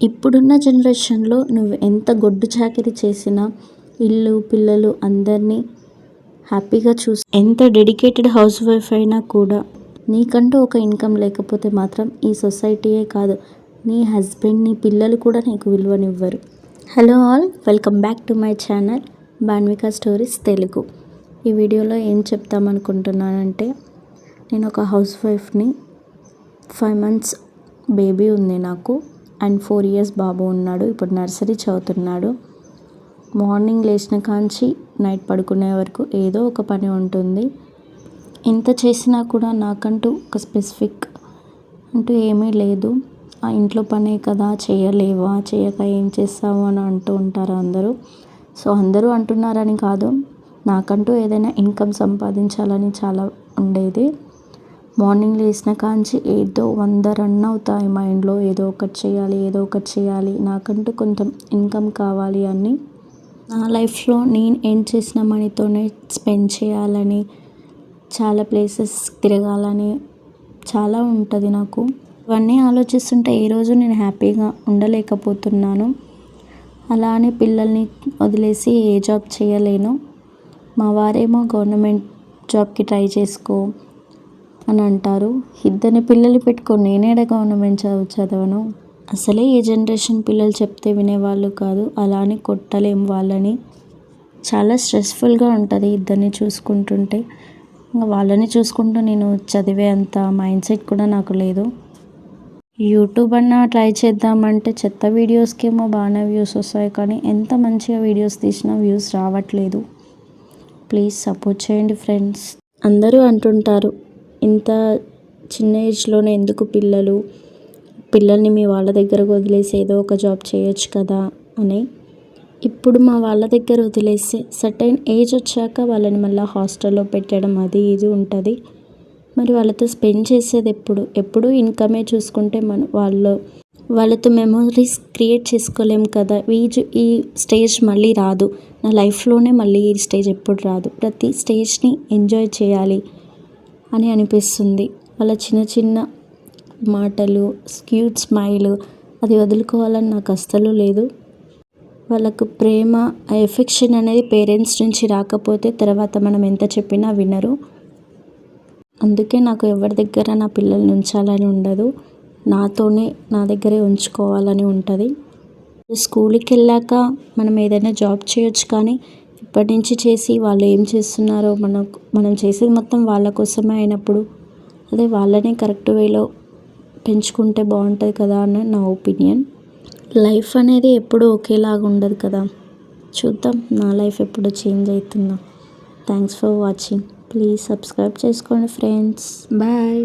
ఇప్పుడున్న జనరేషన్లో నువ్వు ఎంత గొడ్డు చాకిరీ చేసినా ఇల్లు పిల్లలు అందరినీ హ్యాపీగా ఎంత డెడికేటెడ్ హౌస్ వైఫ్ అయినా కూడా నీకంటూ ఒక ఇన్కమ్ లేకపోతే మాత్రం ఈ సొసైటీయే కాదు, నీ హస్బెండ్ నీ పిల్లలు కూడా నీకు విలువనివ్వరు. Hello all, welcome back to my channel Banvika stories Telugu. ఈ వీడియోలో ఏం చెప్తామనుకుంటున్నానంటే, నేను ఒక హౌస్ వైఫ్ని. 5 months బేబీ ఉంది నాకు, అండ్ 4 years బాబు ఉన్నాడు. ఇప్పుడు నర్సరీ చదువుతున్నాడు. మార్నింగ్ లేచిన కాంచి నైట్ పడుకునే వరకు ఏదో ఒక పని ఉంటుంది. ఎంత చేసినా కూడా నాకంటూ ఒక స్పెసిఫిక్ అంటూ ఏమీ లేదు. ఆ ఇంట్లో పనే కదా, చేయలేవా, చేయక ఏం చేస్తావు అని అంటూ ఉంటారు అందరూ. సో అందరూ అంటున్నారని కాదు, నాకంటూ ఏదైనా ఇన్కమ్ సంపాదించాలని చాలా ఉండేది. మార్నింగ్ లేచిన కాంచి ఏదో 100 రన్ అవుతాయి మైండ్లో. ఏదో ఒకటి చేయాలి, నాకంటూ కొంచెం ఇన్కమ్ కావాలి అని. నా లైఫ్లో నేను ఎర్న్ చేసిన మనీతోనే స్పెండ్ చేయాలని, చాలా ప్లేసెస్ తిరగాలని చాలా ఉంటుంది నాకు. ఇవన్నీ ఆలోచిస్తుంటే ఈరోజు నేను హ్యాపీగా ఉండలేకపోతున్నాను. అలా అని పిల్లల్ని వదిలేసి ఏ జాబ్ చేయలేను. మా వారేమో గవర్నమెంట్ జాబ్కి ట్రై చేసుకో అని అంటారు. 2 పిల్లలు పెట్టుకొని నేనేడ గవర్నమెంట్ చదవను. అసలే ఈ జనరేషన్ పిల్లలు చెప్తే వినేవాళ్ళు కాదు. అలా అని కొట్టలేం వాళ్ళని. చాలా స్ట్రెస్ఫుల్గా ఉంటుంది 2 చూసుకుంటుంటే. ఇంకా వాళ్ళని చూసుకుంటూ నేను చదివే అంత మైండ్ సెట్ కూడా నాకు లేదు. యూట్యూబ్ అన్నా ట్రై చేద్దామంటే చెత్త వీడియోస్కేమో బాగానే వ్యూస్ వస్తాయి, కానీ ఎంత మంచిగా వీడియోస్ తీసినా వ్యూస్ రావట్లేదు. ప్లీజ్ సపోర్ట్ చేయండి ఫ్రెండ్స్. అందరూ అంటుంటారు, ఇంత చిన్న ఏజ్లోనే ఎందుకు పిల్లల్ని మీ వాళ్ళ దగ్గరకు వదిలేసి ఏదో ఒక జాబ్ చేయొచ్చు కదా అని. ఇప్పుడు మా వాళ్ళ దగ్గర వదిలేస్తే సర్టైన్ ఏజ్ వచ్చాక వాళ్ళని మళ్ళీ హాస్టల్లో పెట్టడం అది ఇది ఉంటుంది. మరి వాళ్ళతో స్పెండ్ చేసేది ఎప్పుడు ఇన్కమే చూసుకుంటే వాళ్ళతో మెమరీస్ క్రియేట్ చేసుకోలేం కదా. ఈ స్టేజ్ మళ్ళీ రాదు. నా లైఫ్లోనే మళ్ళీ ఈ స్టేజ్ ఎప్పుడు రాదు. ప్రతి స్టేజ్ని ఎంజాయ్ చేయాలి అని అనిపిస్తుంది. వాళ్ళ చిన్న చిన్న మాటలు, క్యూట్ స్మైల్ అది వదులుకోవాలని నాకు అస్సలు లేదు. వాళ్ళకు ప్రేమ, ఎఫెక్షన్ అనేది పేరెంట్స్ నుంచి రాకపోతే తర్వాత మనం ఎంత చెప్పినా వినరు. అందుకే నాకు ఎవరి దగ్గర నా పిల్లల్ని ఉంచాలని ఉండదు. నా దగ్గరే ఉంచుకోవాలని ఉంటుంది. స్కూల్కి వెళ్ళాక మనం ఏదైనా జాబ్ చేయొచ్చు, కానీ ఇప్పటి నుంచి చేసి వాళ్ళు ఏం చేస్తున్నారో మనం చేసేది మొత్తం వాళ్ళ కోసమే అయినప్పుడు అదే వాళ్ళని కరెక్ట్ వేలో పెంచుకుంటే బాగుంటుంది కదా అని నా ఒపీనియన్. లైఫ్ అనేది ఎప్పుడూ ఒకేలాగా ఉండదు కదా. చూద్దాం నా లైఫ్ ఎప్పుడు చేంజ్ అవుతుందో. Thanks for watching. Please subscribe చేసుకోండి ఫ్రెండ్స్. బాయ్.